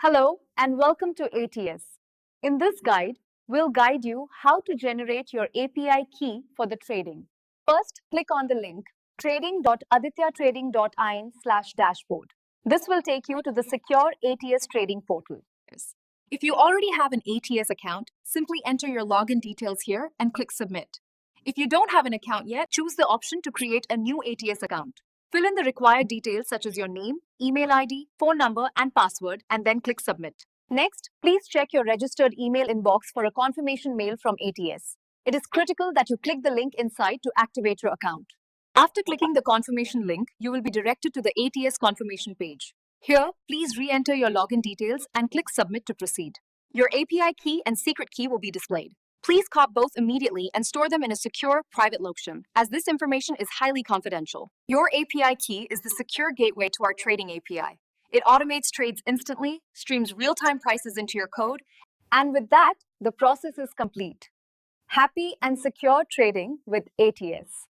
Hello and welcome to ATS. In this guide, we'll guide you how to generate your API key for the trading. First, click on the link trading.adityaTrading.in/dashboard. This will take you to the secure ATS trading portal. If you already have an ATS account, simply enter your login details here and click Submit. If you don't have an account yet, choose the option to create a new ATS account. Fill in the required details such as your name, email ID, phone number, and password, and then click Submit. Next, please check your registered email inbox for a confirmation mail from ATS. It is critical that you click the link inside to activate your account. After clicking the confirmation link, you will be directed to the ATS confirmation page. Here, please re-enter your login details and click Submit to proceed. Your API key and secret key will be displayed. Please copy both immediately and store them in a secure, private location, as this information is highly confidential. Your API key is the secure gateway to our trading API. It automates trades instantly, streams real-time prices into your code, and with that, the process is complete. Happy and secure trading with ATS.